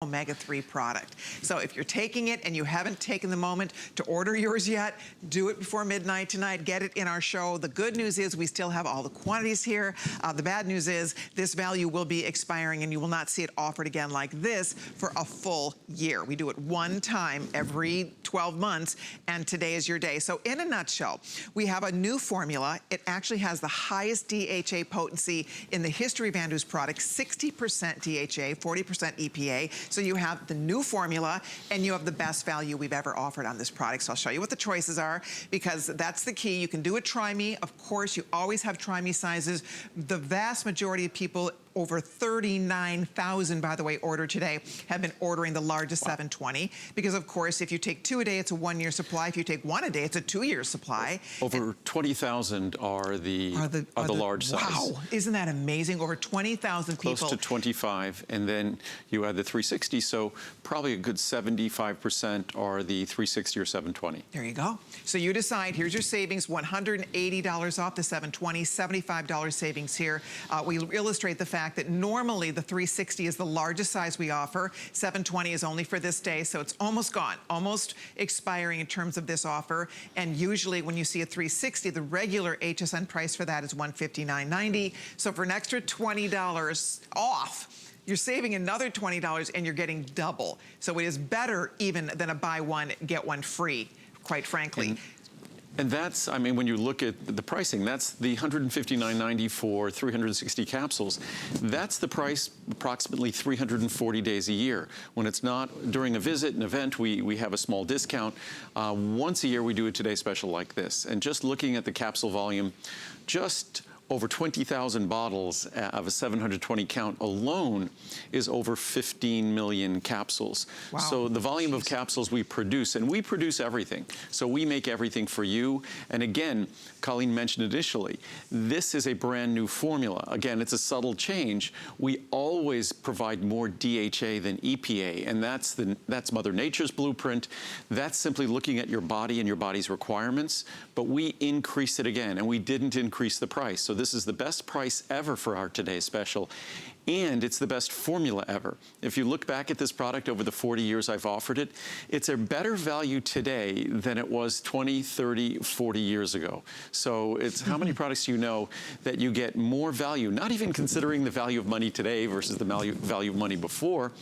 omega-3 product. So if you're taking it and you haven't taken the moment to order yours yet, do it before midnight tonight. Get it in our show. The good news is we still have all the quantities here. The bad news is this value will be expiring and you will not see it offered again like this for a full year. We do it one time every 12 months, and today is your day. So in a nutshell, we have a new formula. It actually has the highest DHA potency in the history of Andrew's products, 60% DHA, 40% EPA. So you have the new formula and you have the best value we've ever offered on this product. So I'll show you what the choices are, because that's the key. You can do a Try Me. Of course, you always have Try Me sizes. The vast majority of people, over 39,000, by the way, ordered today, have been ordering the largest 720. Because of course, if you take 2 a day, it's a 1-year supply. If you take 1 a day, it's a 2-year supply. Over 20,000 are the large size. Wow, isn't that amazing? Over 20,000 people. Close to 25, and then you add the 360, so probably a good 75% are the 360 or 720. There you go. So you decide, here's your savings, $180 off the 720, $75 savings here. We illustrate the fact that normally the 360 is the largest size we offer. 720 is only for this day, so it's almost gone, almost expiring in terms of this offer. And usually when you see a 360, the regular HSN price for that is $159.90. So for an extra $20 off, you're saving another $20 and you're getting double. So it is better even than a buy one, get one free, quite frankly. And that's, I mean, when you look at the pricing, that's the $159.90 for 360 capsules. That's the price approximately 340 days a year. When it's not during a visit, an event, we have a small discount. Once a year, we do a Today Special like this. And just looking at the capsule volume, just over 20,000 bottles of a 720 count alone is over 15 million capsules. Wow. So the volume of capsules we produce, and we produce everything. So we make everything for you. And again, Colleen mentioned initially, this is a brand new formula. Again, it's a subtle change. We always provide more DHA than EPA, and that's Mother Nature's blueprint. That's simply looking at your body and your body's requirements, but we increase it again, and we didn't increase the price. So this is the best price ever for our Today Special, and it's the best formula ever. If you look back at this product over the 40 years I've offered it, it's a better value today than it was 20, 30, 40 years ago. So it's how many products do you know that you get more value, not even considering the value of money today versus the value of money before,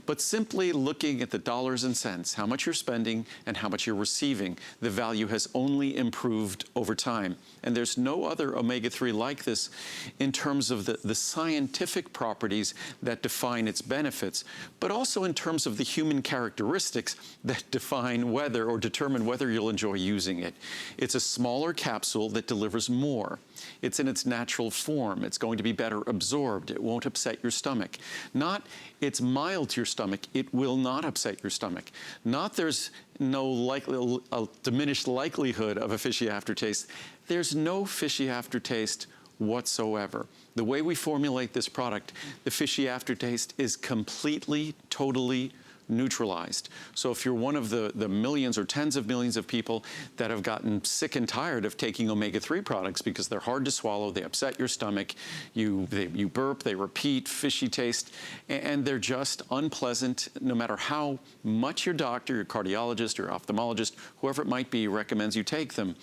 but simply looking at the dollars and cents, how much you're spending and how much you're receiving. The value has only improved over time. And there's no other omega-3 like this in terms of the scientific properties that define its benefits, but also in terms of the human characteristics that define whether or determine whether you'll enjoy using it. It's a smaller capsule that delivers more. It's in its natural form. It's going to be better absorbed. It won't upset your stomach. Not it's mild to your stomach. It will not upset your stomach. Not there's no diminished likelihood of a fishy aftertaste. There's no fishy aftertaste whatsoever. The way we formulate this product, the fishy aftertaste is completely, totally neutralized. So if you're one of the millions or tens of millions of people that have gotten sick and tired of taking omega-3 products because they're hard to swallow, they upset your stomach, you burp, they repeat, fishy taste, and they're just unpleasant no matter how much your doctor, your cardiologist, your ophthalmologist, whoever it might be, recommends you take them.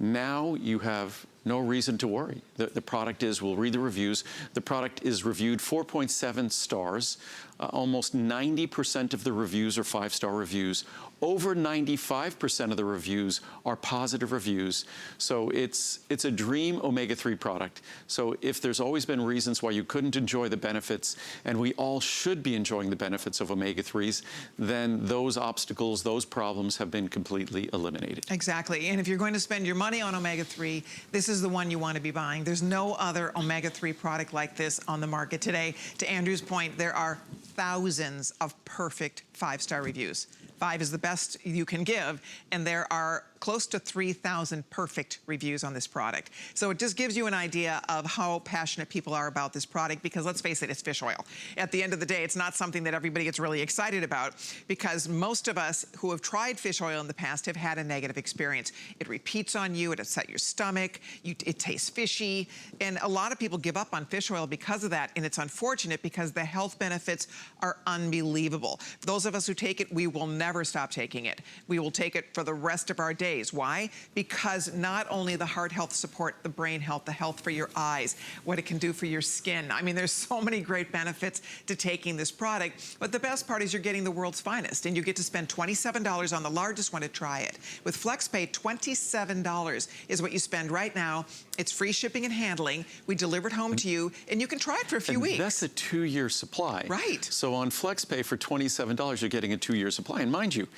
Now you have no reason to worry. The product is, we'll read the reviews, the product is reviewed 4.7 stars. Almost 90% of the reviews are 5-star reviews. Over 95% of the reviews are positive reviews. So it's a dream omega-3 product. So if there's always been reasons why you couldn't enjoy the benefits, and we all should be enjoying the benefits of omega-3s, then those obstacles, those problems have been completely eliminated. Exactly, and if you're going to spend your money on omega-3, this is the one you want to be buying. There's no other omega-3 product like this on the market today. To Andrew's point, there are thousands of perfect 5-star reviews. 5 is the best you can give, and there are close to 3,000 perfect reviews on this product. So it just gives you an idea of how passionate people are about this product, because let's face it, it's fish oil. At the end of the day, it's not something that everybody gets really excited about, because most of us who have tried fish oil in the past have had a negative experience. It repeats on you, it upsets your stomach, it tastes fishy, and a lot of people give up on fish oil because of that, and it's unfortunate because the health benefits are unbelievable. For those of us who take it, we will never stop taking it. We will take it for the rest of our days. Why? Because not only the heart health support, the brain health, the health for your eyes, what it can do for your skin. I mean, there's so many great benefits to taking this product, but the best part is you're getting the world's finest, and you get to spend $27 on the largest one to try it. With FlexPay, $27 is what you spend right now. It's free shipping and handling. We deliver it home to you, and you can try it for a few weeks. That's a 2-year supply. Right. So on FlexPay for $27, you're getting a 2-year supply. And mind you,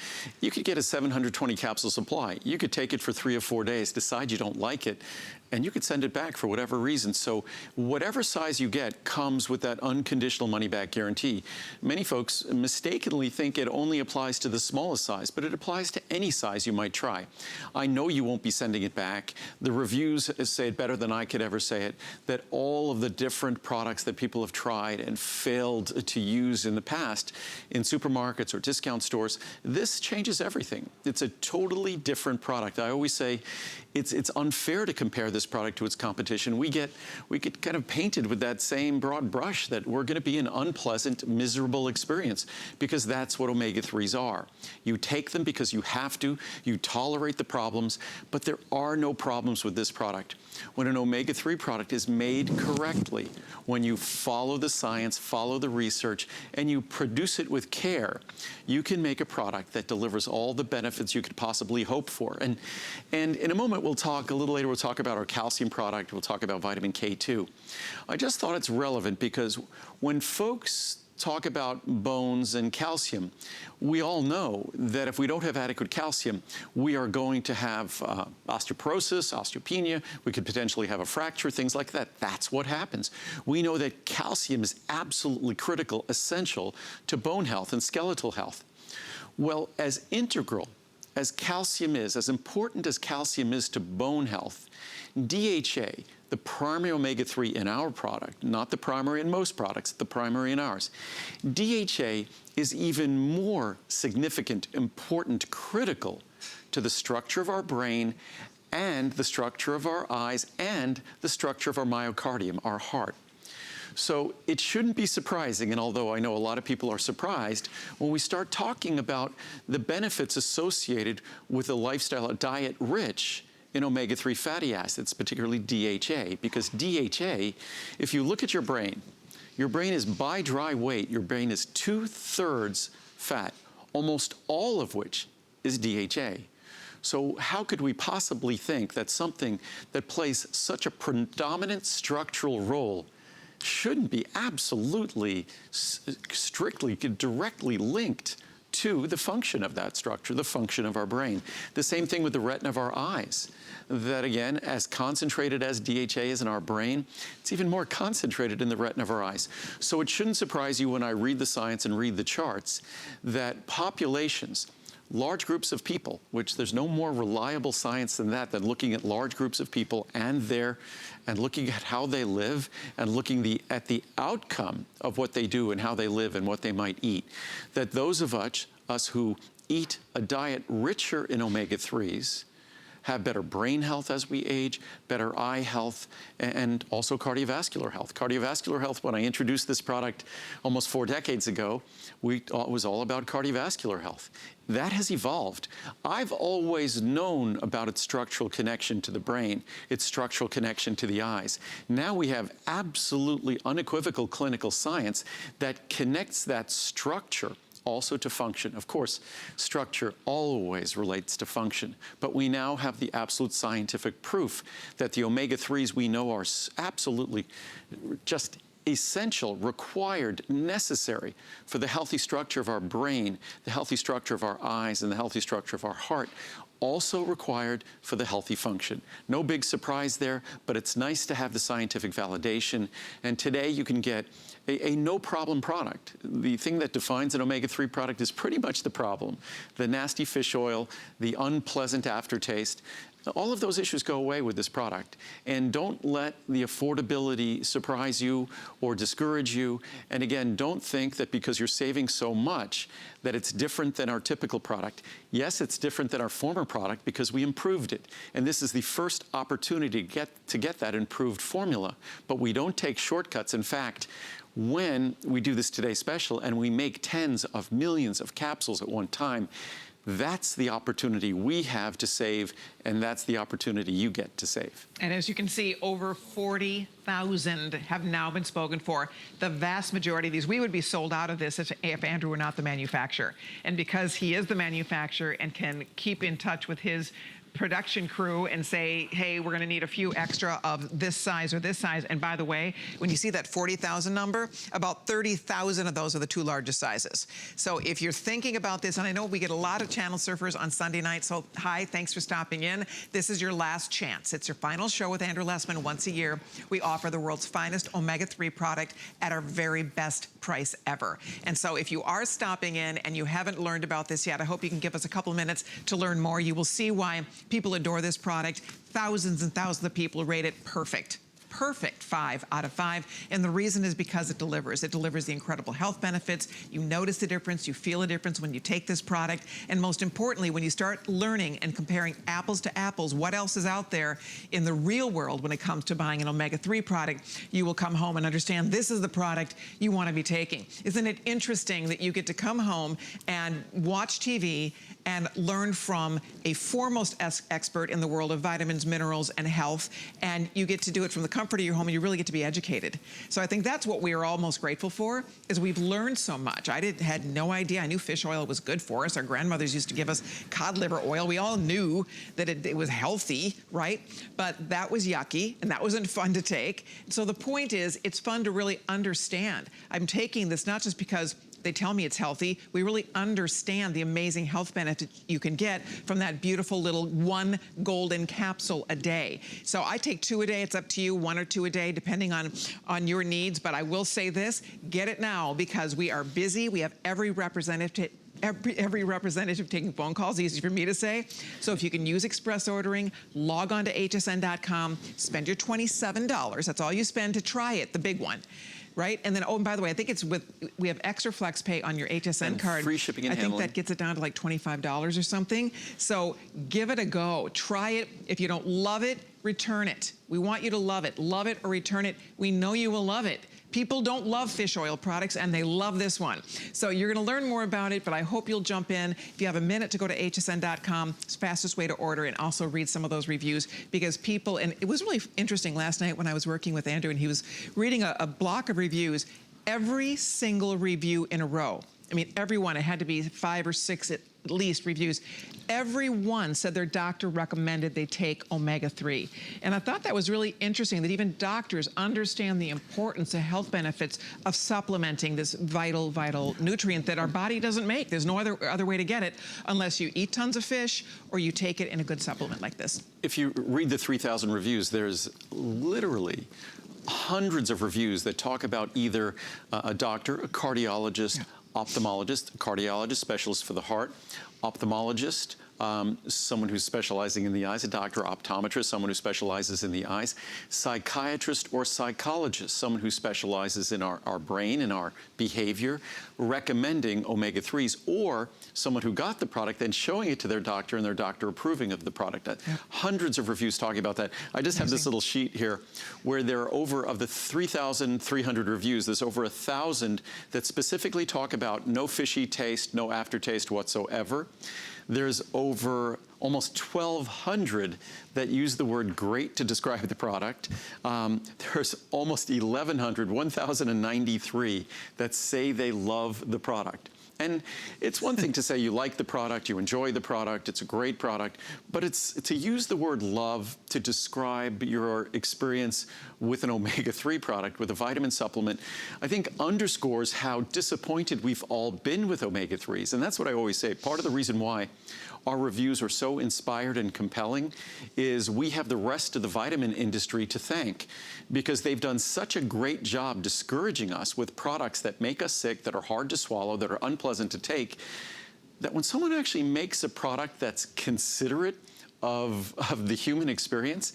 you could get a 720 capsule supply. You could take it for 3 or 4 days, decide you don't like it, and you could send it back for whatever reason. So whatever size you get comes with that unconditional money-back guarantee. Many folks mistakenly think it only applies to the smallest size, but it applies to any size you might try. I know you won't be sending it back. The reviews say it better than I could ever say it, that all of the different products that people have tried and failed to use in the past in supermarkets or discount stores, this changes everything. It's a totally different product. I always say it's unfair to compare this product to its competition. We get kind of painted with that same broad brush that we're going to be an unpleasant, miserable experience, because that's what omega-3s are. You take them because you have to, you tolerate the problems, but there are no problems with this product. When an omega-3 product is made correctly, when you follow the science, follow the research, and you produce it with care, you can make a product that delivers all the benefits you could possibly hope for. And in a moment, a little later, we'll talk about our calcium product, we'll talk about vitamin K2. I just thought it's relevant because when folks talk about bones and calcium, we all know that if we don't have adequate calcium, we are going to have osteoporosis, osteopenia, we could potentially have a fracture, things like that. That's what happens. We know that calcium is absolutely critical, essential to bone health and skeletal health. Well, as integral as calcium is, as important as calcium is to bone health, DHA, the primary omega-3 in our product, not the primary in most products, the primary in ours, DHA is even more significant, important, critical to the structure of our brain and the structure of our eyes and the structure of our myocardium, our heart. So it shouldn't be surprising, and although I know a lot of people are surprised, when we start talking about the benefits associated with a lifestyle, a diet rich in omega-3 fatty acids, particularly DHA, because DHA, if you look at your brain is by dry weight, your brain is 2/3 fat, almost all of which is DHA. So how could we possibly think that something that plays such a predominant structural role shouldn't be absolutely, strictly, directly linked to the function of that structure, the function of our brain? The same thing with the retina of our eyes. That again, as concentrated as DHA is in our brain, it's even more concentrated in the retina of our eyes. So it shouldn't surprise you when I read the science and read the charts that populations, large groups of people, which there's no more reliable science than that, than looking at large groups of people and looking at how they live and looking at the outcome of what they do and how they live and what they might eat, that those of us who eat a diet richer in omega-3s have better brain health as we age, better eye health, and also cardiovascular health. Cardiovascular health, when I introduced this product almost 4 decades ago, it was all about cardiovascular health. That has evolved. I've always known about its structural connection to the brain, its structural connection to the eyes. Now we have absolutely unequivocal clinical science that connects that structure also to function. Of course, structure always relates to function, but we now have the absolute scientific proof that the omega-3s we know are absolutely just essential, required, necessary for the healthy structure of our brain, the healthy structure of our eyes, and the healthy structure of our heart, also required for the healthy function. No big surprise there, but it's nice to have the scientific validation. And today you can get a no-problem product. The thing that defines an omega-3 product is pretty much the problem. The nasty fish oil, the unpleasant aftertaste, all of those issues go away with this product. And don't let the affordability surprise you or discourage you. And again, don't think that because you're saving so much that it's different than our typical product. Yes, it's different than our former product because we improved it. And this is the first opportunity to get that improved formula. But we don't take shortcuts. In fact, when we do this Today Special and we make tens of millions of capsules at one time, that's the opportunity we have to save, and that's the opportunity you get to save. And as you can see, over 40,000 have now been spoken for. The vast majority of these, we would be sold out of this if Andrew were not the manufacturer. And because he is the manufacturer and can keep in touch with his production crew and say, hey, we're gonna need a few extra of this size or this size. And by the way, when you see that 40,000 number, about 30,000 of those are the 2 largest sizes. So if you're thinking about this, and I know we get a lot of channel surfers on Sunday night, so hi, thanks for stopping in. This is your last chance. It's your final show with Andrew Lessman. Once a year, we offer the world's finest omega-3 product at our very best price ever. And so if you are stopping in and you haven't learned about this yet, I hope you can give us a couple minutes to learn more. You will see why people adore this product. Thousands and thousands of people rate it perfect. Perfect 5 out of 5. And the reason is because it delivers. It delivers the incredible health benefits. You notice the difference. You feel a difference when you take this product. And most importantly, when you start learning and comparing apples to apples, what else is out there in the real world when it comes to buying an omega-3 product, you will come home and understand this is the product you want to be taking. Isn't it interesting that you get to come home and watch TV and learn from a foremost expert in the world of vitamins, minerals, and health, and you get to do it from the comfort of your home, and you really get to be educated. So I think that's what we are all most grateful for, is we've learned so much. I had no idea. I knew fish oil was good for us. Our grandmothers used to give us cod liver oil. We all knew that it was healthy, right? But that was yucky, and that wasn't fun to take. So the point is, it's fun to really understand. I'm taking this not just because they tell me it's healthy. We really understand the amazing health benefits you can get from that beautiful little 1 golden capsule a day. So I take 2 a day. It's up to you, 1 or 2 a day, depending on your needs. But I will say this, get it now because we are busy. We have every representative taking phone calls, easy for me to say. So if you can use express ordering, log on to hsn.com, spend your $27. That's all you spend to try it, the big one. Right? And then, oh, and by the way, I think we have extra flex pay on your HSN and card. Free shipping and handling. I think that gets it down to like $25 or something. So give it a go. Try it. If you don't love it, return it. We want you to love it. Love it or return it. We know you will love it. People don't love fish oil products, and they love this one. So you're going to learn more about it, but I hope you'll jump in. If you have a minute to go to hsn.com, it's the fastest way to order, and also read some of those reviews, because people, and it was really interesting last night when I was working with Andrew, and he was reading a block of reviews, every single review in a row. I mean, everyone, it had to be 5 or 6 at least reviews. Everyone said their doctor recommended they take omega-3. And I thought that was really interesting that even doctors understand the importance of health benefits of supplementing this vital, vital nutrient that our body doesn't make. There's no other way to get it unless you eat tons of fish or you take it in a good supplement like this. If you read the 3,000 reviews, there's literally hundreds of reviews that talk about either a doctor, a cardiologist, ophthalmologist, cardiologist, specialist for the heart, ophthalmologist, someone who's specializing in the eyes, a doctor, optometrist, someone who specializes in the eyes, psychiatrist or psychologist, someone who specializes in our brain and our behavior, recommending omega-3s, or someone who got the product and showing it to their doctor and their doctor approving of the product. Hundreds of reviews talking about that. I just have this little sheet here where there are of the 3,300 reviews, there's over 1,000 that specifically talk about no fishy taste, no aftertaste whatsoever. There's over almost 1,200 that use the word great to describe the product. There's almost 1,193 that say they love the product. And it's one thing to say you like the product, you enjoy the product, it's a great product, but it's to use the word love to describe your experience with an omega-3 product, with a vitamin supplement, I think underscores how disappointed we've all been with omega-3s. And that's what I always say. Part of the reason why our reviews are so inspired and compelling is we have the rest of the vitamin industry to thank, because they've done such a great job discouraging us with products that make us sick, that are hard to swallow, that are unpleasant to take, that when someone actually makes a product that's considerate of the human experience,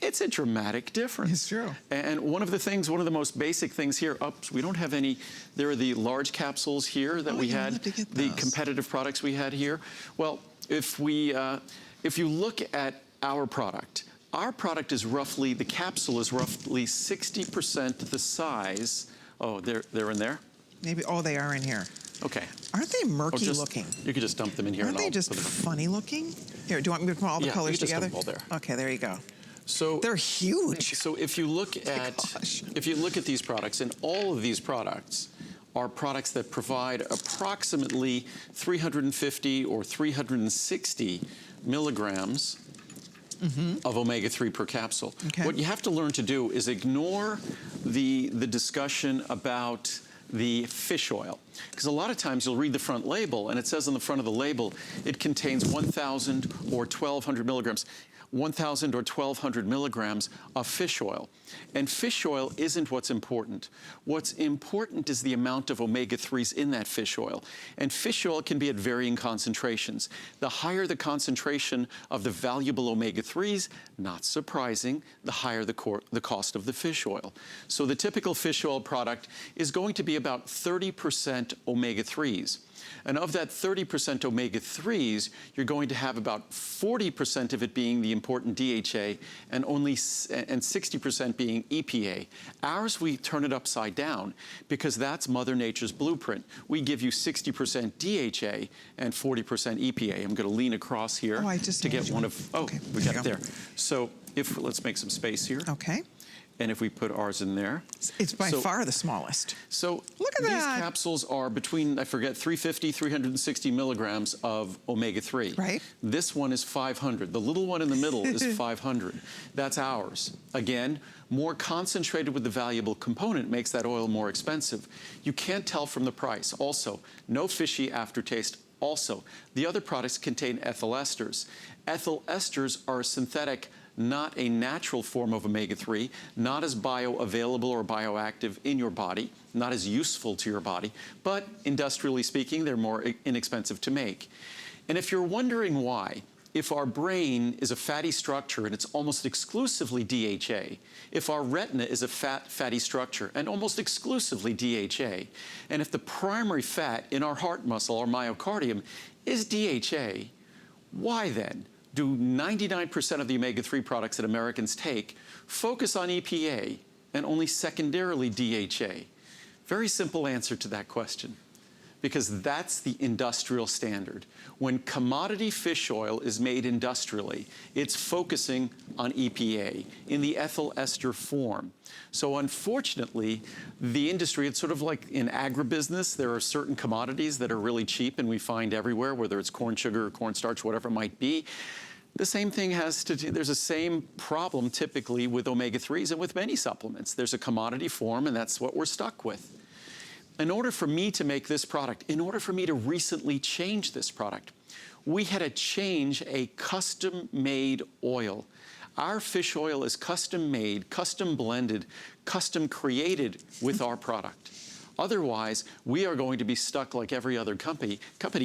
it's a dramatic difference. It's true. And one of the most basic things here, we don't have any, there are the large capsules here that we had, the competitive products we had here. Well, if you look at our product is roughly, the capsule is roughly 60% the size. Oh, they're in there? Maybe, oh, they are in here. Okay. Aren't they murky looking? You could just dump them in here. Aren't they just funny looking? Here, do you want me to put all the colors together? Yeah, you just dump them all there. Okay, there you go. So they're huge. So if you look at these products, and all of these products are products that provide approximately 350 or 360 milligrams of omega-3 per capsule. Okay. What you have to learn to do is ignore the discussion about the fish oil. Because a lot of times you'll read the front label and it says on the front of the label it contains 1,000 or 1,200 milligrams. 1,000 or 1,200 milligrams of fish oil. And fish oil isn't what's important. What's important is the amount of omega-3s in that fish oil. And fish oil can be at varying concentrations. The higher the concentration of the valuable omega-3s, not surprising, the higher the cost of the fish oil. So the typical fish oil product is going to be about 30% omega-3s. And of that 30% omega-3s, you're going to have about 40% of it being the important DHA and 60% being EPA. Ours, we turn it upside down because that's Mother Nature's blueprint. We give you 60% DHA and 40% EPA. I'm going to lean across here to get one of, okay, we got it there. So let's make some space here. Okay. And if we put ours in there. It's by far the smallest. So look at these capsules are between, 350, 360 milligrams of omega-3. Right. This one is 500. The little one in the middle is 500. That's ours. Again, more concentrated with the valuable component makes that oil more expensive. You can't tell from the price. Also, no fishy aftertaste. Also, the other products contain ethyl esters. Ethyl esters are a synthetic, not a natural form of omega-3, not as bioavailable or bioactive in your body, not as useful to your body, but industrially speaking, they're more inexpensive to make. And if you're wondering why, if our brain is a fatty structure and it's almost exclusively DHA, if our retina is a fatty structure and almost exclusively DHA, and if the primary fat in our heart muscle, our myocardium, is DHA, why then do 99% of the omega-3 products that Americans take focus on EPA and only secondarily DHA? Very simple answer to that question. Because that's the industrial standard. When commodity fish oil is made industrially, it's focusing on EPA in the ethyl ester form. So unfortunately, the industry, it's sort of like in agribusiness, there are certain commodities that are really cheap and we find everywhere, whether it's corn sugar or cornstarch, whatever it might be. The same thing there's the same problem typically with omega-3s and with many supplements. There's a commodity form and that's what we're stuck with. In order for me to make this product, in order for me to recently change this product, we had to change a custom-made oil. Our fish oil is custom-made, custom-blended, custom-created with our product. Otherwise, we are going to be stuck like every other company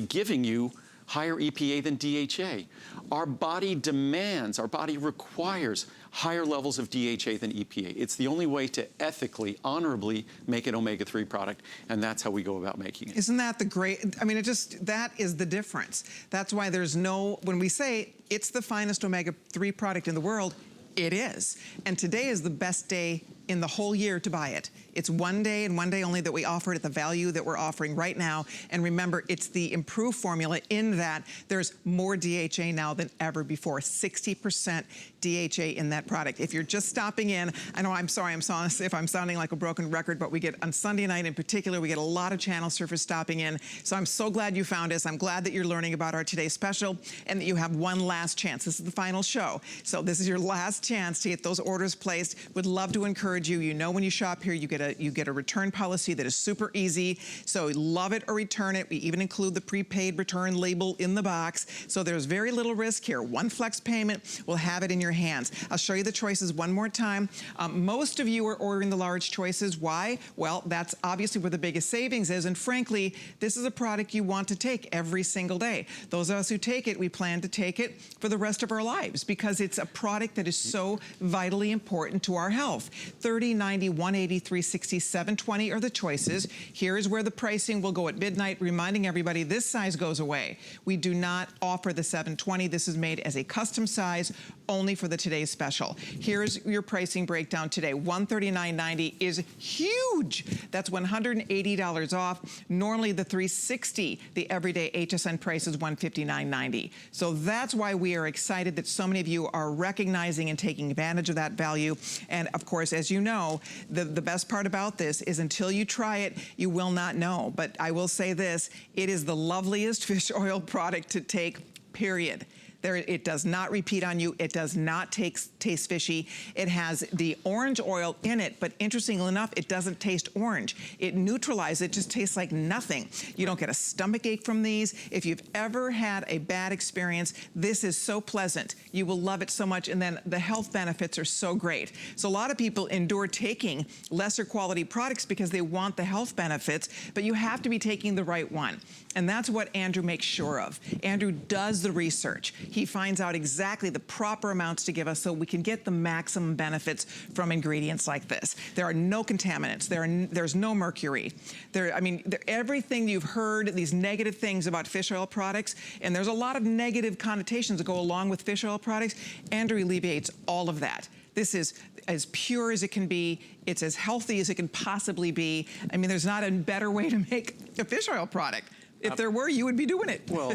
giving you higher EPA than DHA. Our body demands, our body requires higher levels of DHA than EPA. It's the only way to ethically, honorably make an omega-3 product, and that's how we go about making it. Isn't that the great, I mean, that is the difference. That's why there's when we say it's the finest omega-3 product in the world, it is. And today is the best day in the whole year to buy it. It's one day and one day only that we offer it at the value that we're offering right now. And remember, it's the improved formula in that there's more DHA now than ever before, 60% DHA in that product. If you're just stopping in, I know, I'm sorry if I'm sounding like a broken record, but we get, on Sunday night in particular, we get a lot of channel surfers stopping in. So I'm so glad you found us. I'm glad that you're learning about our today's special and that you have one last chance. This is the final show. So this is your last chance to get those orders placed. Would love to encourage you. You know, when you shop here, you get a return policy that is super easy. So love it or return it. We even include the prepaid return label in the box. So there's very little risk here. One flex payment will have it in your hands. I'll show you the choices one more time. Most of you are ordering the large choices. Why? Well, that's obviously where the biggest savings is. And frankly, this is a product you want to take every single day. Those of us who take it, we plan to take it for the rest of our lives because it's a product that is so vitally important to our health. 30, 90, 180, 360, 720 are the choices. Here's where the pricing will go at midnight, reminding everybody this size goes away. We do not offer the 720. This is made as a custom size only for the today's special. Here's your pricing breakdown today. $139.90 is huge. That's $180 off. Normally the $360, the everyday HSN price is $159.90. So that's why we are excited that so many of you are recognizing and taking advantage of that value. And of course, as you know, the best part about this is until you try it, you will not know. But I will say this, it is the loveliest fish oil product to take, period. It does not repeat on you. It does not taste fishy. It has the orange oil in it, but interestingly enough, it doesn't taste orange. It neutralizes, it just tastes like nothing. You don't get a stomach ache from these. If you've ever had a bad experience, this is so pleasant. You will love it so much, and then the health benefits are so great. So a lot of people endure taking lesser quality products because they want the health benefits, but you have to be taking the right one. And that's what Andrew makes sure of. Andrew does the research. He finds out exactly the proper amounts to give us so we can get the maximum benefits from ingredients like this. There are no contaminants. There's no mercury. Everything you've heard, these negative things about fish oil products, and there's a lot of negative connotations that go along with fish oil products, Andrew alleviates all of that. This is as pure as it can be. It's as healthy as it can possibly be. I mean, there's not a better way to make a fish oil product. If there were, you would be doing it. Well,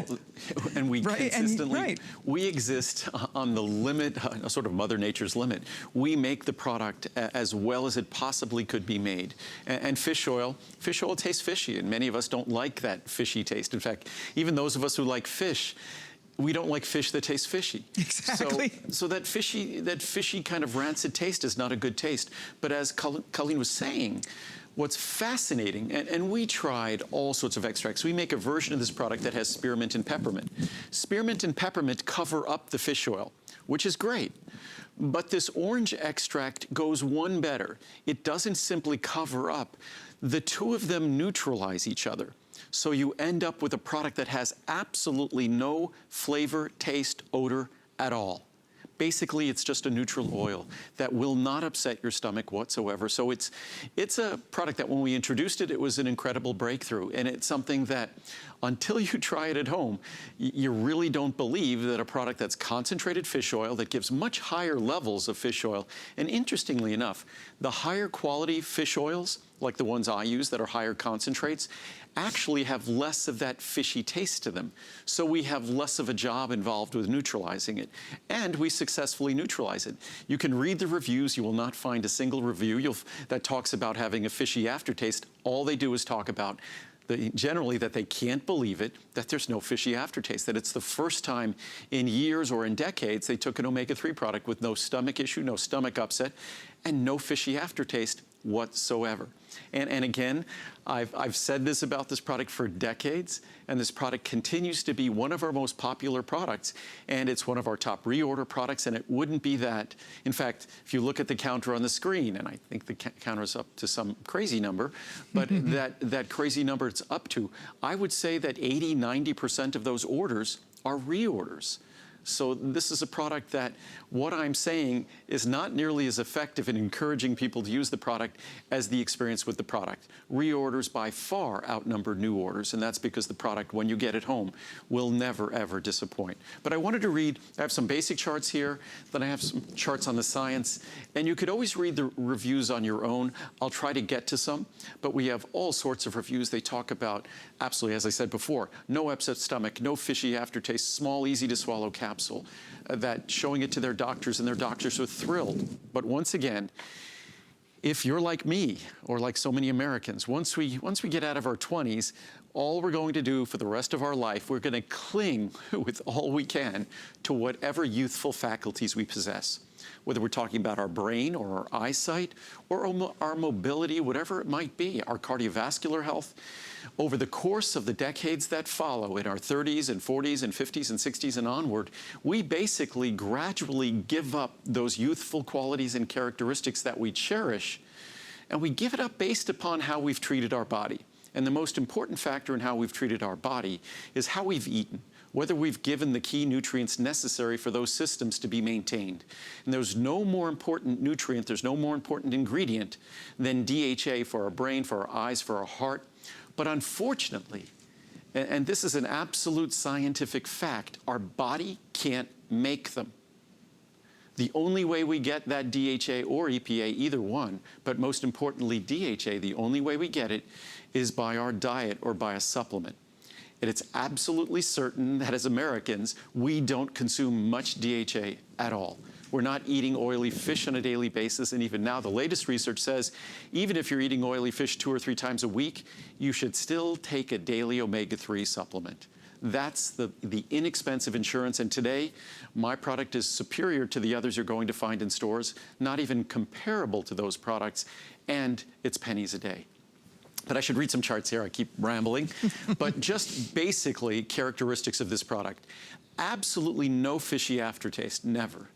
and we right? consistently, we exist on the limit, sort of Mother Nature's limit. We make the product as well as it possibly could be made. And fish oil tastes fishy, and many of us don't like that fishy taste. In fact, even those of us who like fish, we don't like fish that tastes fishy. Exactly. So that fishy kind of rancid taste is not a good taste. But as Colleen was saying, what's fascinating, and we tried all sorts of extracts. We make a version of this product that has spearmint and peppermint. Spearmint and peppermint cover up the fish oil, which is great. But this orange extract goes one better. It doesn't simply cover up. The two of them neutralize each other. So you end up with a product that has absolutely no flavor, taste, odor at all. Basically, it's just a neutral oil that will not upset your stomach whatsoever. So it's a product that when we introduced it, it was an incredible breakthrough. And it's something that until you try it at home, you really don't believe that a product that's concentrated fish oil that gives much higher levels of fish oil. And interestingly enough, the higher quality fish oils, like the ones I use that are higher concentrates, actually have less of that fishy taste to them. So we have less of a job involved with neutralizing it. And we successfully neutralize it. You can read the reviews. You will not find a single review that talks about having a fishy aftertaste. All they do is talk about generally that they can't believe it, that there's no fishy aftertaste, that it's the first time in years or in decades they took an omega-3 product with no stomach issue, no stomach upset, and no fishy aftertaste whatsoever. And again, I've said this about this product for decades, and this product continues to be one of our most popular products, and it's one of our top reorder products, and it wouldn't be that. In fact, if you look at the counter on the screen, and I think the counter is up to some crazy number, but that crazy number it's up to, I would say that 80–90% of those orders are reorders. So this is a product that what I'm saying is not nearly as effective in encouraging people to use the product as the experience with the product. Reorders by far outnumber new orders, and that's because the product, when you get it home, will never, ever disappoint. But I wanted to read, I have some basic charts here, then I have some charts on the science, and you could always read the reviews on your own. I'll try to get to some, but we have all sorts of reviews. They talk about, absolutely, as I said before, no upset stomach, no fishy aftertaste, small, easy to swallow capsule, that showing it to their doctors, and their doctors are thrilled. But once again, if you're like me, or like so many Americans, once we get out of our 20s, all we're going to do for the rest of our life, we're going to cling with all we can to whatever youthful faculties we possess. Whether we're talking about our brain or our eyesight or our mobility, whatever it might be, our cardiovascular health. Over the course of the decades that follow, in our 30s and 40s and 50s and 60s and onward, we basically gradually give up those youthful qualities and characteristics that we cherish, and we give it up based upon how we've treated our body. And the most important factor in how we've treated our body is how we've eaten, whether we've given the key nutrients necessary for those systems to be maintained. And there's no more important nutrient, there's no more important ingredient than DHA for our brain, for our eyes, for our heart. But unfortunately, and this is an absolute scientific fact, our body can't make them. The only way we get that DHA or EPA, either one, but most importantly DHA, the only way we get it is by our diet or by a supplement. And it's absolutely certain that as Americans, we don't consume much DHA at all. We're not eating oily fish on a daily basis, and even now the latest research says even if you're eating oily fish 2 or 3 times a week, you should still take a daily omega-3 supplement. That's the inexpensive insurance, and today my product is superior to the others you're going to find in stores, not even comparable to those products, and it's pennies a day. But I should read some charts here, I keep rambling. But just basically characteristics of this product. Absolutely no fishy aftertaste, never.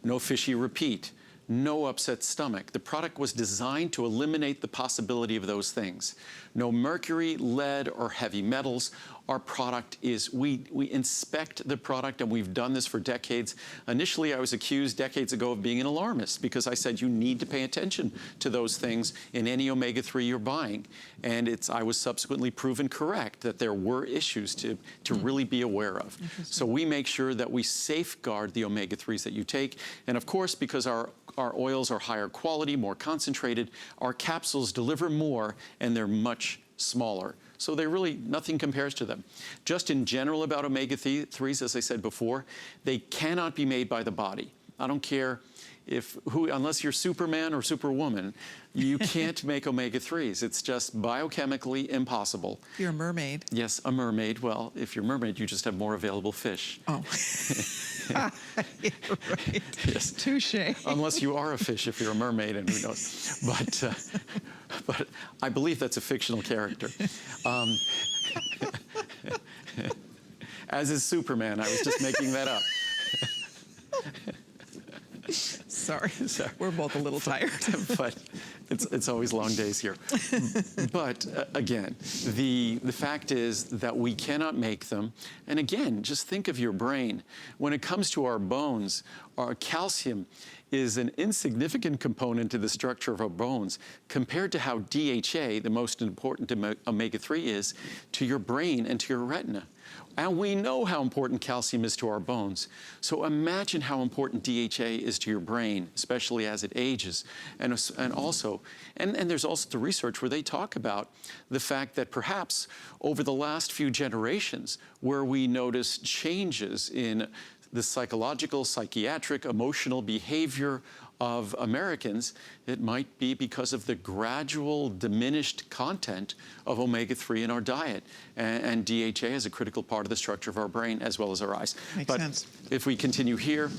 No fishy repeat, no upset stomach. The product was designed to eliminate the possibility of those things. No mercury, lead, or heavy metals. Our product is, we inspect the product, and we've done this for decades. Initially, I was accused decades ago of being an alarmist because I said you need to pay attention to those things in any omega-3 you're buying. And I was subsequently proven correct that there were issues to really be aware of. So we make sure that we safeguard the omega-3s that you take. And of course, because our oils are higher quality, more concentrated, our capsules deliver more, and they're much smaller. So they really, nothing compares to them. Just in general about omega-3s, as I said before, they cannot be made by the body. I don't care unless you're Superman or Superwoman, you can't make omega-3s. It's just biochemically impossible. You're a mermaid. Yes, a mermaid. Well, if you're a mermaid, you just have more available fish. Oh. You're right. Yes. Touche. Unless you are a fish if you're a mermaid, and who knows. But I believe that's a fictional character. As is Superman. I was just making that up. Sorry. We're both a little tired. But it's always long days here. But again, the fact is that we cannot make them. And again, just think of your brain. When it comes to our bones, our calcium is an insignificant component to the structure of our bones compared to how DHA, the most important omega-3, is to your brain and to your retina. And we know how important calcium is to our bones. So imagine how important DHA is to your brain, especially as it ages. And there's also the research where they talk about the fact that perhaps over the last few generations, where we noticed changes in the psychological, psychiatric, emotional behavior of Americans, it might be because of the gradual diminished content of omega-3 in our diet. And DHA is a critical part of the structure of our brain as well as our eyes. Makes sense. If we continue here,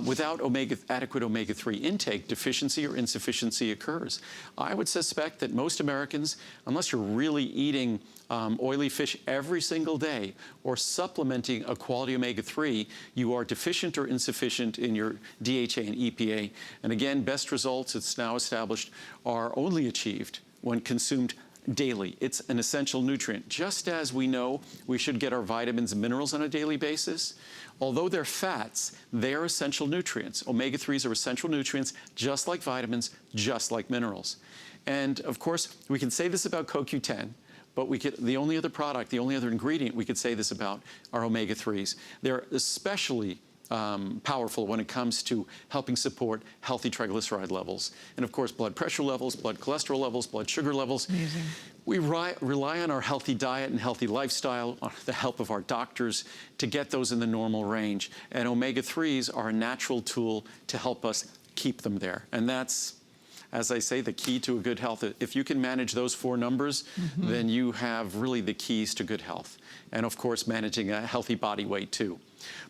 without adequate omega-3 intake, deficiency or insufficiency occurs. I would suspect that most Americans, unless you're really eating oily fish every single day or supplementing a quality omega-3, you are deficient or insufficient in your DHA and EPA. And again, best results, it's now established, are only achieved when consumed daily. It's an essential nutrient. Just as we know we should get our vitamins and minerals on a daily basis, although they're fats, they are essential nutrients. Omega-3s are essential nutrients, just like vitamins, just like minerals. And of course, we can say this about CoQ10, but the only other product, the only other ingredient we could say this about are omega-3s. They're especially powerful when it comes to helping support healthy triglyceride levels. And of course, blood pressure levels, blood cholesterol levels, blood sugar levels. Amazing. We rely on our healthy diet and healthy lifestyle, on the help of our doctors to get those in the normal range. And omega-3s are a natural tool to help us keep them there. And that's, as I say, the key to a good health. If you can manage those 4 numbers, then you have really the keys to good health. And of course, managing a healthy body weight too.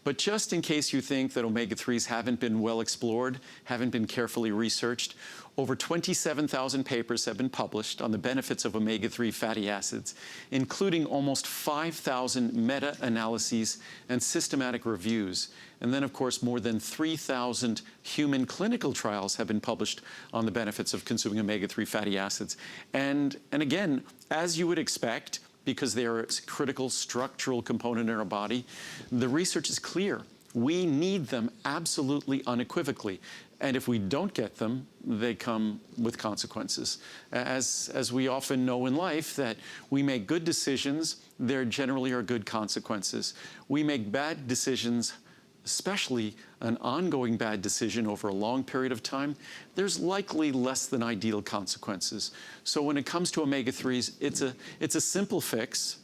But just in case you think that omega-3s haven't been well explored, haven't been carefully researched, over 27,000 papers have been published on the benefits of omega-3 fatty acids, including almost 5,000 meta-analyses and systematic reviews. And then, of course, more than 3,000 human clinical trials have been published on the benefits of consuming omega-3 fatty acids. And again, as you would expect, because they are a critical structural component in our body, the research is clear. We need them absolutely unequivocally. And if we don't get them, they come with consequences. As we often know in life, that we make good decisions, there generally are good consequences. We make bad decisions, especially an ongoing bad decision over a long period of time, there's likely less than ideal consequences. So when it comes to omega-3s, it's a simple fix.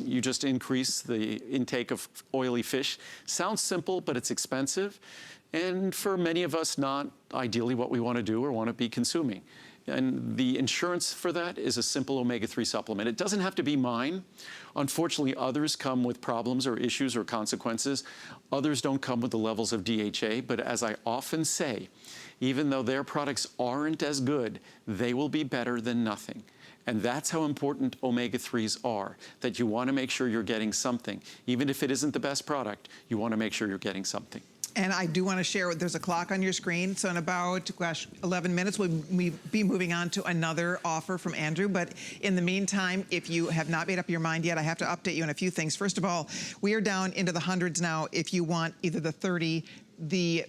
You just increase the intake of oily fish. Sounds simple, but it's expensive. And for many of us, not ideally what we want to do or want to be consuming. And the insurance for that is a simple omega-3 supplement. It doesn't have to be mine. Unfortunately, others come with problems or issues or consequences. Others don't come with the levels of DHA, but as I often say, even though their products aren't as good, they will be better than nothing. And that's how important omega-3s are, that you want to make sure you're getting something. Even if it isn't the best product, you want to make sure you're getting something. And I do want to share, there's a clock on your screen, so in about, 11 minutes, we'll be moving on to another offer from Andrew. But in the meantime, if you have not made up your mind yet, I have to update you on a few things. First of all, we are down into the hundreds now if you want either the 30, the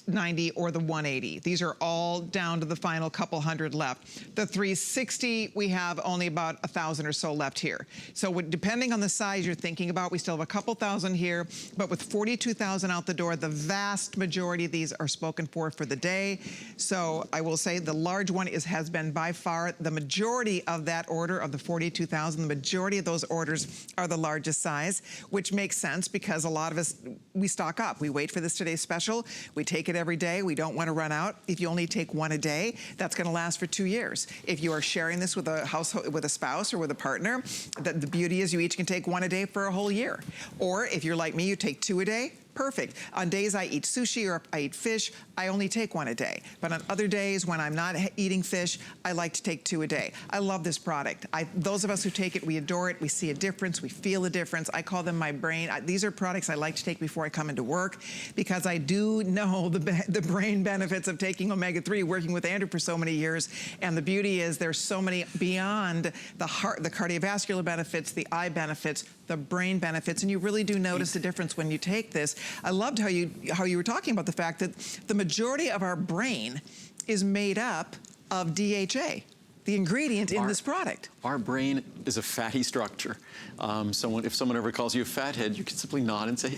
90 or the 180. These are all down to the final couple hundred left. The 360, we have only about 1,000 or so left here. So depending on the size you're thinking about, we still have a couple thousand here, but with 42,000 out the door, the vast majority of these are spoken for the day. So I will say the large one has been by far the majority of that order of the 42,000. The majority of those orders are the largest size, which makes sense because a lot of us, we stock up. We wait for this today's special. We take it every day. We don't want to run out. If you only take one a day, that's going to last for 2 years. If you are sharing this with a household, with a spouse or with a partner, the beauty is you each can take one a day for a whole year. Or if you're like me, you take 2 a day. Perfect. On days I eat sushi or I eat fish, I only take 1 a day. But on other days when I'm not eating fish, I like to take 2 a day. I love this product. Those of us who take it, we adore it. We see a difference. We feel a difference. I call them my brain. These are products I like to take before I come into work because I do know the brain benefits of taking omega-3, working with Andrew for so many years. And the beauty is there's so many beyond the heart, the cardiovascular benefits, the eye benefits, the brain benefits, and you really do notice the difference when you take this. I loved how you were talking about the fact that the majority of our brain is made up of DHA, the ingredient in this product. Our brain is a fatty structure. If someone ever calls you a fathead, you can simply nod and say,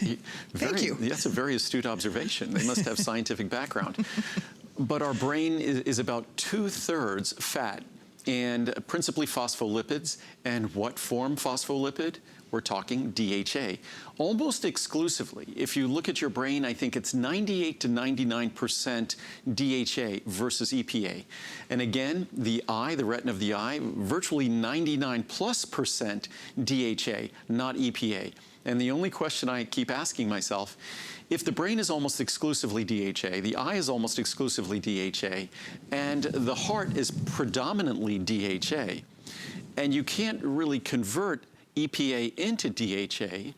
thank you. That's a very astute observation. They must have scientific background. But our brain is about 2/3 fat and principally phospholipids. And what form phospholipid? We're talking DHA. Almost exclusively, if you look at your brain, I think it's 98 to 99% DHA versus EPA. And again, the eye, the retina of the eye, virtually 99+% DHA, not EPA. And the only question I keep asking myself, if the brain is almost exclusively DHA, the eye is almost exclusively DHA, and the heart is predominantly DHA, and you can't really convert EPA into DHA,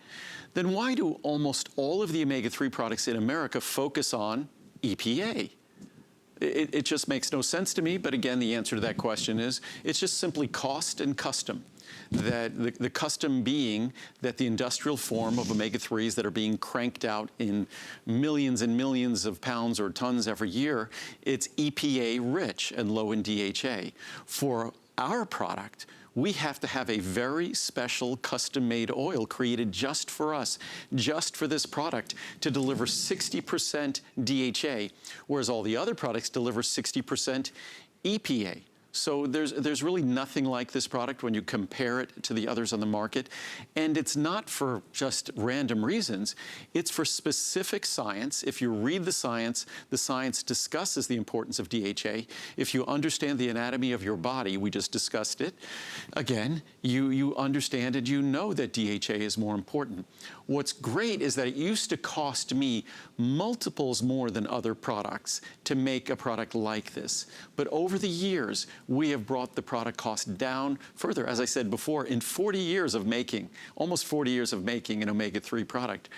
then why do almost all of the omega-3 products in America focus on EPA? It just makes no sense to me. But again, the answer to that question is it's just simply cost and custom. That the custom being that the industrial form of omega-3s that are being cranked out in millions and millions of pounds or tons every year, it's EPA rich and low in DHA. For our product, we have to have a very special custom-made oil created just for us, just for this product, to deliver 60% DHA, whereas all the other products deliver 60% EPA. So there's really nothing like this product when you compare it to the others on the market. And it's not for just random reasons. It's for specific science. If you read the science discusses the importance of DHA. If you understand the anatomy of your body, we just discussed it, again, you understand and you know that DHA is more important. What's great is that it used to cost me multiples more than other products to make a product like this. But over the years, we have brought the product cost down further. As I said before, in 40 years of making, almost 40 years of making an omega-3 product,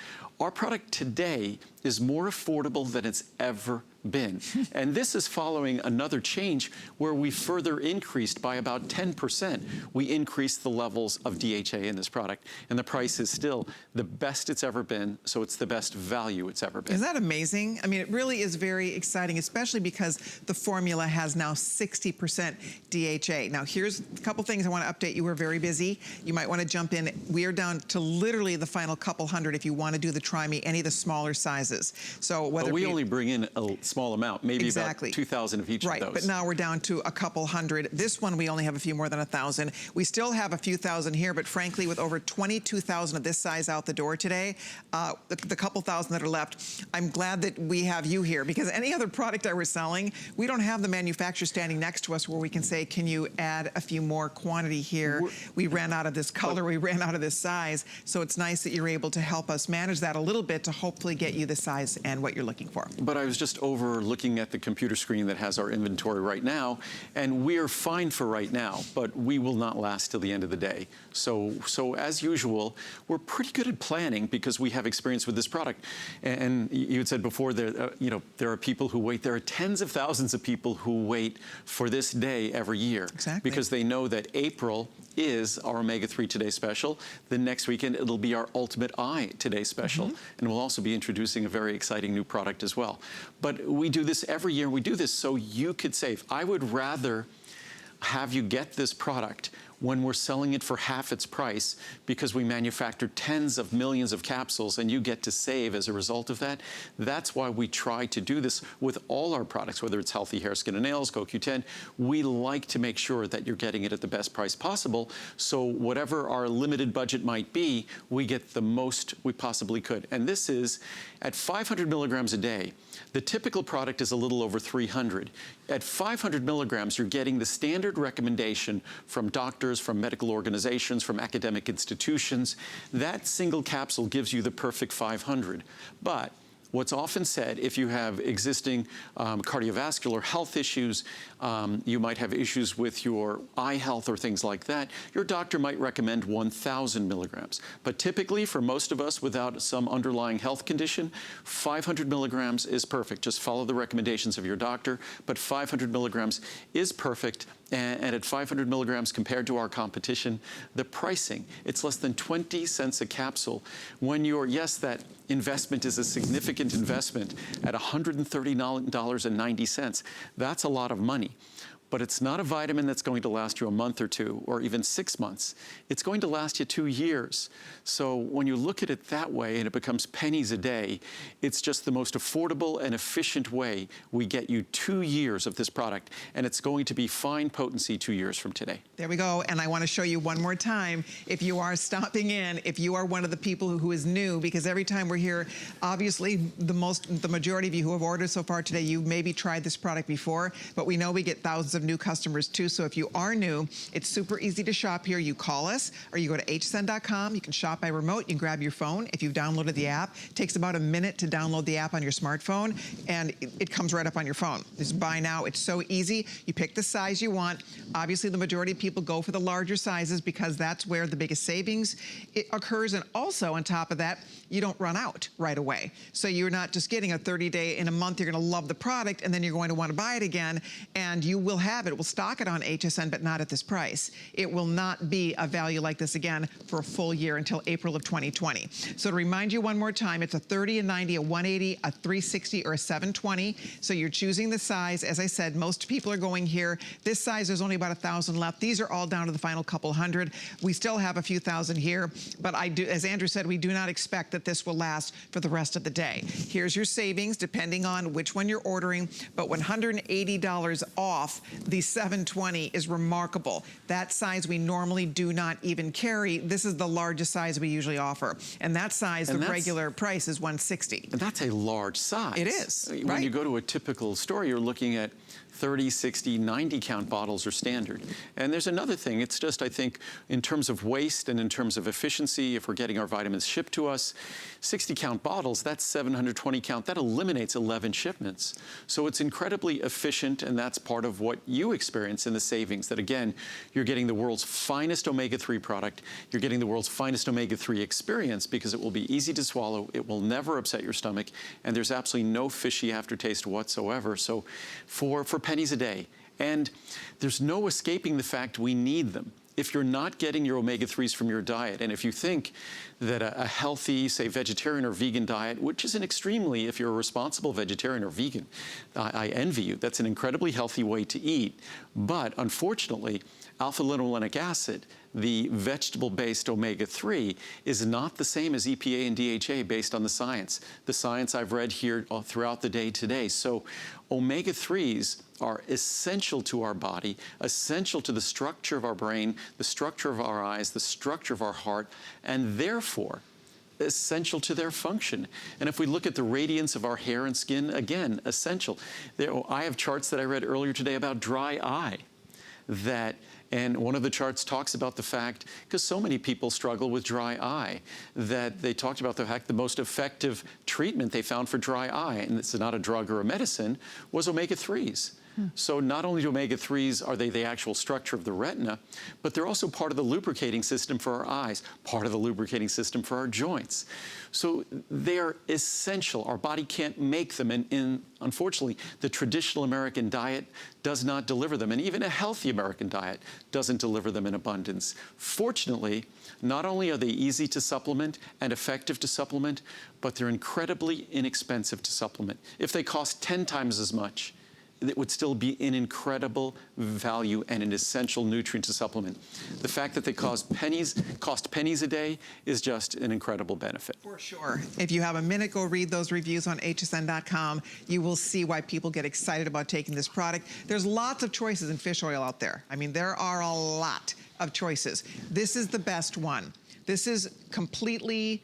our product today is more affordable than it's ever been. And this is following another change where we further increased by about 10%. We increased the levels of DHA in this product, and the price is still the best it's ever been, so it's the best value it's ever been. Isn't that amazing? I mean, it really is very exciting, especially because the formula has now 60% DHA. Now, here's a couple things I want to update you. We're very busy. You might want to jump in. We are down to literally the final couple hundred if you want to do the Try Me, any of the smaller sizes. So whether we only bring in a small amount, maybe exactly. about 2,000 of each of those. Right, but now we're down to a couple hundred. This one, we only have a few more than 1,000. We still have a few thousand here, but frankly, with over 22,000 of this size out the door today, the couple thousand that are left, I'm glad that we have you here, because any other product I were selling, we don't have the manufacturer standing next to us where we can say, can you add a few more quantity here? We ran out of this color, we ran out of this size, so it's nice that you're able to help us manage that a little bit to hopefully get you the size and what you're looking for. But I was just looking at the computer screen that has our inventory right now, and we're fine for right now, but we will not last till the end of the day. So as usual, we're pretty good at planning because we have experience with this product. And you had said before that there are people who wait. There are tens of thousands of people who wait for this day every year. Exactly. Because they know that April is our Omega-3 Today Special. The next weekend, it'll be our Ultimate Eye Today Special. And we'll also be introducing a very exciting new product as well. But we do this every year. We do this so you could save. I would rather have you get this product when we're selling it for half its price because we manufacture tens of millions of capsules and you get to save as a result of that. That's why we try to do this with all our products, whether it's Healthy Hair, Skin, and Nails, CoQ10. We like to make sure that you're getting it at the best price possible, so whatever our limited budget might be, we get the most we possibly could. And this is at 500 milligrams a day. The typical product is a little over 300. At 500 milligrams, you're getting the standard recommendation from doctors, from medical organizations, from academic institutions. That single capsule gives you the perfect 500. But what's often said, if you have existing cardiovascular health issues, you might have issues with your eye health or things like that, your doctor might recommend 1,000 milligrams. But typically, for most of us without some underlying health condition, 500 milligrams is perfect. Just follow the recommendations of your doctor, but 500 milligrams is perfect. And at 500 milligrams compared to our competition, the pricing, it's less than 20 cents a capsule. When you're, yes, that investment is a significant investment at $130.90. That's a lot of money. But it's not a vitamin that's going to last you a month or two, or even 6 months. It's going to last you 2 years. So when you look at it that way and it becomes pennies a day, it's just the most affordable and efficient way we get you 2 years of this product. And it's going to be fine potency 2 years from today. There we go. And I want to show you one more time, if you are stopping in, if you are one of the people who is new, because every time we're here, obviously the majority of you who have ordered so far today, you maybe tried this product before, but we know we get thousands of new customers too. So if you are new, it's super easy to shop here. You call us or you go to hsn.com. You can shop by remote. You can grab your phone. If you've downloaded the app, it takes about a minute to download the app on your smartphone, and it comes right up on your phone. Just buy now. It's so easy. You pick the size you want. Obviously, the majority of people go for the larger sizes because that's where the biggest savings occurs. And also, on top of that, you don't run out right away. So you're not just getting a 30-day, in a month you're gonna love the product and then you're going to want to buy it again, and you will have it. We'll stock it on HSN, but not at this price. It will not be a value like this again for a full year until April of 2020. So to remind you one more time, it's a 30, a 90, a 180, a 360, or a 720. So you're choosing the size. As I said, most people are going here. This size, there's only about 1,000 left. These are all down to the final couple hundred. We still have a few thousand here, but I do, as Andrew said, we do not expect that this will last for the rest of the day. Here's your savings, depending on which one you're ordering, but $180 off the 720 is remarkable. That size we normally do not even carry. This is the largest size we usually offer. And that size, the regular price is $160. And that's a large size. It is, When you go to a typical store, you're looking at 30, 60, 90 count bottles are standard. And there's another thing, it's just, I think, in terms of waste and in terms of efficiency, if we're getting our vitamins shipped to us, 60 count bottles, that's 720 count, that eliminates 11 shipments. So it's incredibly efficient, and that's part of what you experience in the savings, that again, you're getting the world's finest omega-3 product, you're getting the world's finest omega-3 experience, because it will be easy to swallow, it will never upset your stomach, and there's absolutely no fishy aftertaste whatsoever. So for pennies a day. And there's no escaping the fact we need them. If you're not getting your omega-3s from your diet, and if you think that a healthy, say, vegetarian or vegan diet, which is an extremely, if you're a responsible vegetarian or vegan, I envy you. That's an incredibly healthy way to eat. But unfortunately, alpha-linolenic acid, the vegetable-based omega-3, is not the same as EPA and DHA based on the science I've read here throughout the day today. So omega-3s are essential to our body, essential to the structure of our brain, the structure of our eyes, the structure of our heart, and therefore essential to their function. And if we look at the radiance of our hair and skin, again, essential. I have charts that I read earlier today about dry eye. And one of the charts talks about the fact, because so many people struggle with dry eye, that they talked about the fact the most effective treatment they found for dry eye, and it's not a drug or a medicine, was omega-3s. So not only do omega-3s are they the actual structure of the retina, but they're also part of the lubricating system for our eyes, part of the lubricating system for our joints. So they are essential. Our body can't make them, and unfortunately, the traditional American diet does not deliver them, and even a healthy American diet doesn't deliver them in abundance. Fortunately, not only are they easy to supplement and effective to supplement, but they're incredibly inexpensive to supplement. If they cost 10 times as much, it would still be an incredible value and an essential nutrient to supplement. The fact that they cost pennies a day is just an incredible benefit. For sure. If you have a minute, go read those reviews on hsn.com. You will see why people get excited about taking this product. There's lots of choices in fish oil out there. I mean, there are a lot of choices. This is the best one. This is completely,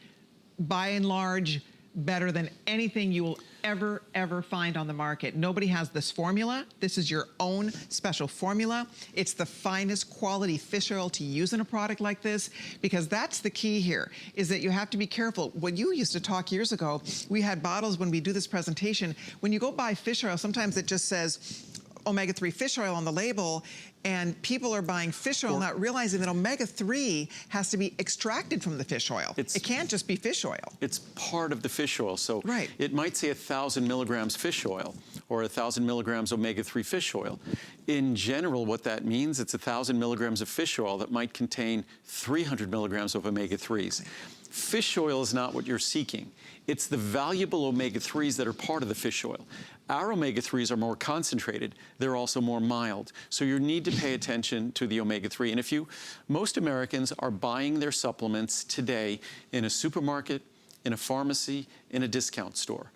by and large, better than anything you will ever find on the market. Nobody has this formula. This is your own special formula. It's the finest quality fish oil to use in a product like this, because that's the key here, is that you have to be careful. When you used to talk years ago, we had bottles when we do this presentation. When you go buy fish oil, sometimes it just says omega-3 fish oil on the label, and people are buying fish oil not realizing that omega-3 has to be extracted from the fish oil. It can't just be fish oil. It's part of the fish oil. So it might say 1,000 milligrams fish oil or 1,000 milligrams omega-3 fish oil. In general, what that means, it's 1,000 milligrams of fish oil that might contain 300 milligrams of omega-3s. Fish oil is not what you're seeking. It's the valuable omega-3s that are part of the fish oil. Our omega-3s are more concentrated. They're also more mild. So you need to pay attention to the omega-3. And most Americans are buying their supplements today in a supermarket, in a pharmacy, in a discount store.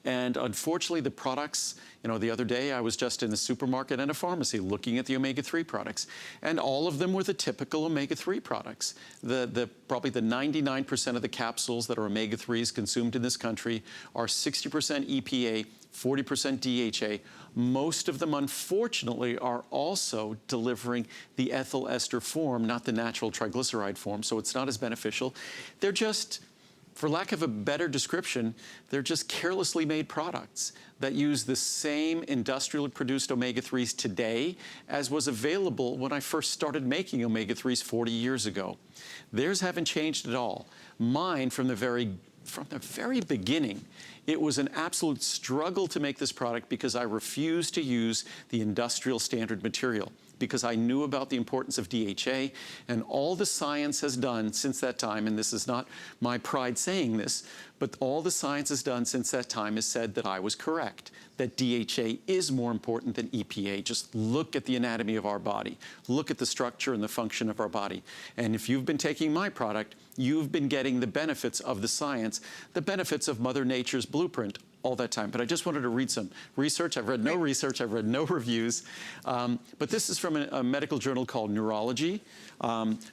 And unfortunately, the products, you know, the other day I was just in the supermarket and a pharmacy looking at the omega-3 products, and all of them were the typical omega-3 products. Probably the 99% of the capsules that are omega-3s consumed in this country are 60% EPA, 40% DHA. Most of them, unfortunately, are also delivering the ethyl ester form, not the natural triglyceride form, so it's not as beneficial. They're just, for lack of a better description, they're just carelessly made products that use the same industrially produced omega-3s today as was available when I first started making omega-3s 40 years ago. Theirs haven't changed at all. Mine, from the very beginning, it was an absolute struggle to make this product because I refused to use the industrial standard material, because I knew about the importance of DHA, and all the science has done since that time, and this is not my pride saying this, but all the science has done since that time has said that I was correct, that DHA is more important than EPA. Just look at the anatomy of our body. Look at the structure and the function of our body. And if you've been taking my product, you've been getting the benefits of the science, the benefits of Mother Nature's blueprint all that time. But I just wanted to read some research. I've read no research, I've read no reviews. But this is from a medical journal called Neurology.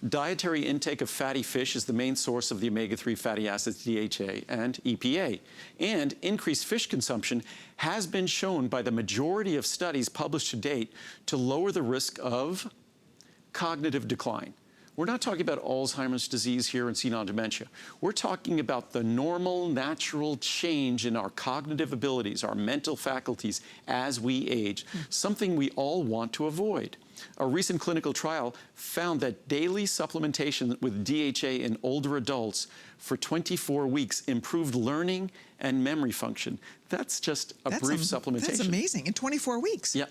Dietary intake of fatty fish is the main source of the omega-3 fatty acids DHA and EPA. And increased fish consumption has been shown by the majority of studies published to date to lower the risk of cognitive decline. We're not talking about Alzheimer's disease here and senile dementia. We're talking about the normal, natural change in our cognitive abilities, our mental faculties as we age, something we all want to avoid. A recent clinical trial found that daily supplementation with DHA in older adults for 24 weeks improved learning and memory function. That's just a brief supplementation. That's amazing, in 24 weeks. Yeah.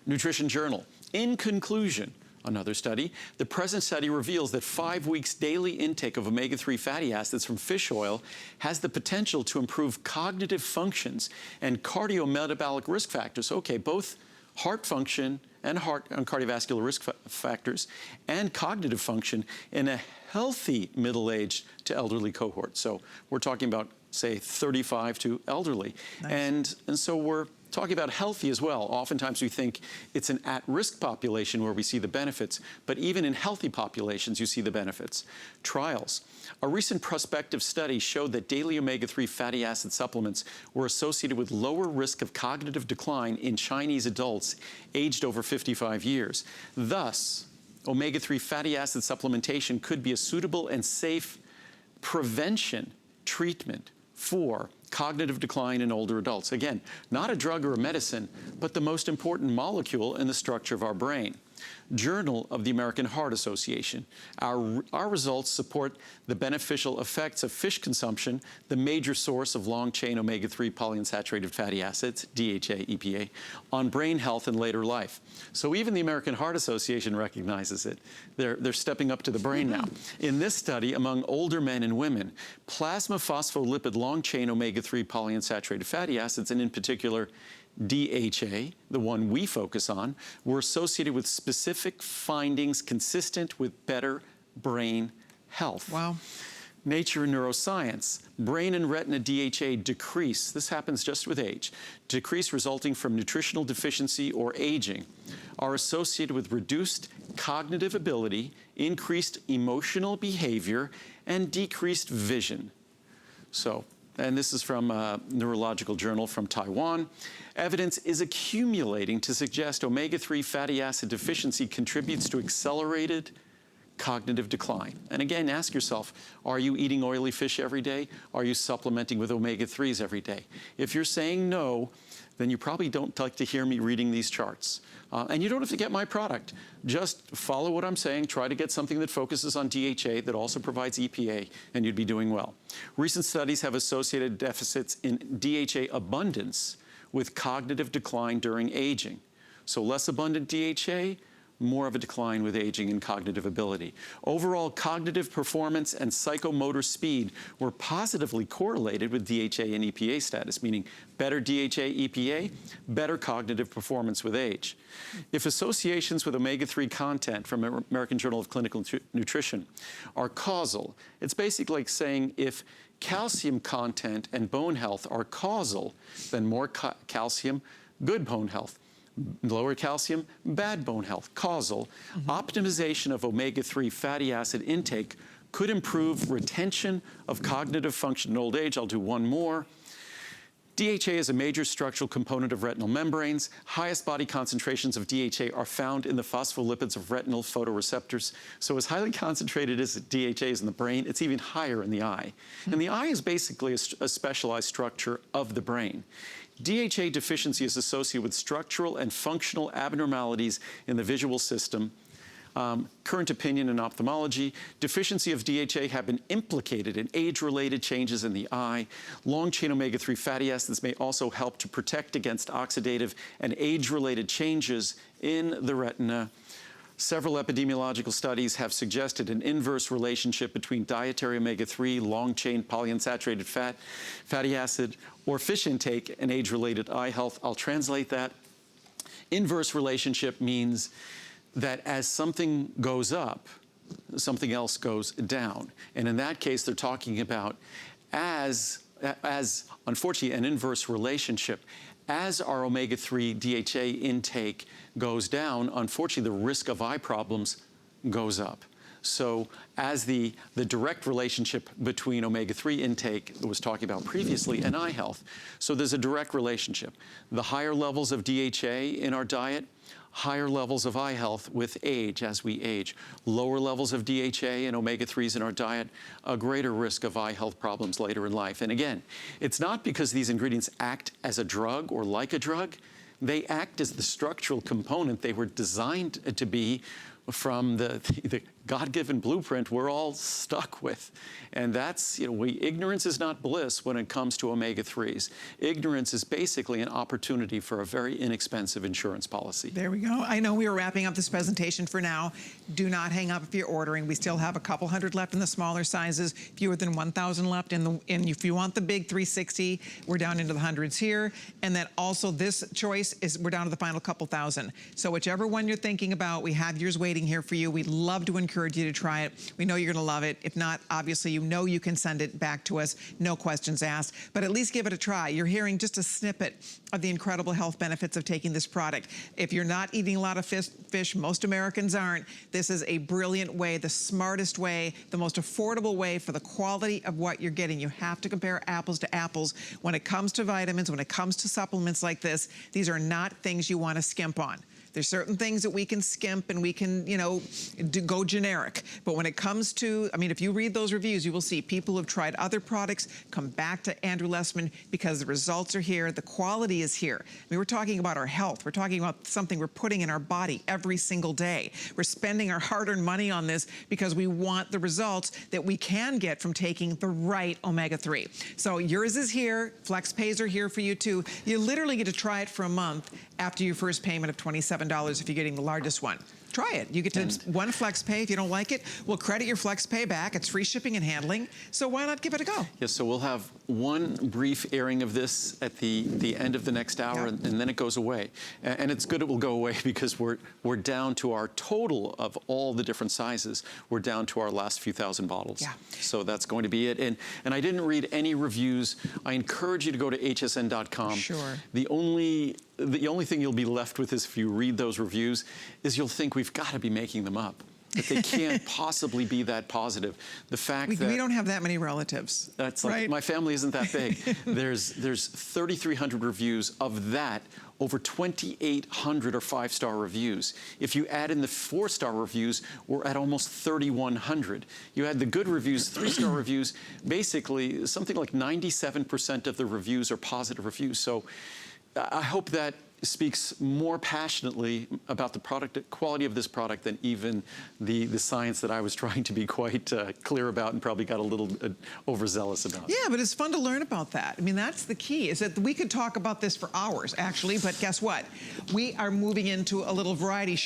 Nutrition Journal. In conclusion, another study, the present study reveals that 5 weeks daily intake of omega-3 fatty acids from fish oil has the potential to improve cognitive functions and cardiometabolic risk factors. Okay, both heart function and cardiovascular risk factors and cognitive function in a healthy middle-aged to elderly cohort. So we're talking about, say, 35 to elderly. Nice. And so we're talking about healthy as well. Oftentimes we think it's an at-risk population where we see the benefits, but even in healthy populations you see the benefits. Trials. A recent prospective study showed that daily omega-3 fatty acid supplements were associated with lower risk of cognitive decline in Chinese adults aged over 55 years. Thus, omega-3 fatty acid supplementation could be a suitable and safe prevention treatment for cognitive decline in older adults. Again, not a drug or a medicine, but the most important molecule in the structure of our brain. Journal of the American Heart Association. Our results support the beneficial effects of fish consumption, the major source of long-chain omega-3 polyunsaturated fatty acids, DHA, EPA, on brain health in later life. So even the American Heart Association recognizes it. They're stepping up to the brain now. In this study, among older men and women, plasma phospholipid long-chain omega-3 polyunsaturated fatty acids, and in particular DHA, the one we focus on, were associated with specific findings consistent with better brain health. Wow. Nature and Neuroscience, brain and retina DHA decrease, this happens just with age, decrease resulting from nutritional deficiency or aging, are associated with reduced cognitive ability, increased emotional behavior, and decreased vision. So, and this is from a neurological journal from Taiwan. Evidence is accumulating to suggest omega-3 fatty acid deficiency contributes to accelerated cognitive decline. And again, ask yourself, are you eating oily fish every day? Are you supplementing with omega-3s every day? If you're saying no, then you probably don't like to hear me reading these charts. And you don't have to get my product. Just follow what I'm saying, try to get something that focuses on DHA that also provides EPA, and you'd be doing well. Recent studies have associated deficits in DHA abundance with cognitive decline during aging. So less abundant DHA, more of a decline with aging and cognitive ability. Overall cognitive performance and psychomotor speed were positively correlated with DHA and EPA status, meaning better DHA, EPA, better cognitive performance with age. If associations with omega-3 content from American Journal of Clinical Nutrition are causal, it's basically like saying if calcium content and bone health are causal, then more calcium, good bone health. Lower calcium, bad bone health, causal. Optimization of omega-3 fatty acid intake could improve retention of cognitive function in old age. I'll do one more. DHA is a major structural component of retinal membranes. Highest body concentrations of DHA are found in the phospholipids of retinal photoreceptors. So as highly concentrated as DHA is in the brain, it's even higher in the eye. And the eye is basically a specialized structure of the brain. DHA deficiency is associated with structural and functional abnormalities in the visual system. Current opinion in ophthalmology, deficiency of DHA have been implicated in age-related changes in the eye. Long-chain omega-3 fatty acids may also help to protect against oxidative and age-related changes in the retina. Several epidemiological studies have suggested an inverse relationship between dietary omega-3, long-chain polyunsaturated fatty acid, or fish intake and age-related eye health. I'll translate that. Inverse relationship means that as something goes up, something else goes down. And in that case, they're talking about as unfortunately, an inverse relationship. As our omega-3 DHA intake goes down, unfortunately, the risk of eye problems goes up. So as the direct relationship between omega-3 intake that was talking about previously and eye health. So there's a direct relationship. The higher levels of DHA in our diet, higher levels of eye health with age as we age. Lower levels of DHA and omega-3s in our diet, a greater risk of eye health problems later in life. And again, it's not because these ingredients act as a drug or like a drug. They act as the structural component they were designed to be from the God-given blueprint we're all stuck with. And that's, ignorance is not bliss when it comes to omega-3s. Ignorance is basically an opportunity for a very inexpensive insurance policy. There we go. I know we are wrapping up this presentation for now. Do not hang up if you're ordering. We still have a couple hundred left in the smaller sizes, fewer than 1,000 left. And if you want the big 360, we're down into the hundreds here. And then also this choice is, we're down to the final couple thousand. So whichever one you're thinking about, we have yours waiting here for you. We'd love to encourage you to try it. We know you're gonna love it. If not, obviously, you can send it back to us, no questions asked, but at least give it a try. You're hearing just a snippet of the incredible health benefits of taking this product. If you're not eating a lot of fish, most Americans aren't, this is a brilliant way, the smartest way, the most affordable way for the quality of what you're getting. You have to compare apples to apples. When it comes to vitamins, when it comes to supplements like this, these are not things you want to skimp on. There's certain things that we can skimp and we can, go generic. But when it comes to, if you read those reviews, you will see people who have tried other products come back to Andrew Lessman because the results are here, the quality is here. We're talking about our health. We're talking about something we're putting in our body every single day. We're spending our hard-earned money on this because we want the results that we can get from taking the right omega-3. So yours is here. Flex pays are here for you too. You literally get to try it for a month after your first payment of $27 if you're getting the largest one. Try it. You get to one flex pay. If you don't like it, we'll credit your flex pay back. It's free shipping and handling. So why not give it a go? Yes, so we'll have one brief airing of this at the end of the next hour, and then it goes away. And it's good it will go away because we're down to our total of all the different sizes. We're down to our last few thousand bottles. Yeah. So that's going to be it. And I didn't read any reviews. I encourage you to go to hsn.com. Sure. The only thing you'll be left with is if you read those reviews is you'll think we've got to be making them up. That they can't possibly be that positive. The fact that we don't have that many relatives. That's like, right? My family isn't that big. There's 3,300 reviews. Of that, over 2,800 are 5-star reviews. If you add in the 4-star reviews, we're at almost 3,100. You add the good reviews, 3-star reviews, basically something like 97% of the reviews are positive reviews. So I hope that speaks more passionately about the product quality of this product than even the science that I was trying to be quite clear about and probably got a little overzealous about. Yeah, but it's fun to learn about that. That's the key, is that we could talk about this for hours, actually, but guess what? We are moving into a little variety show.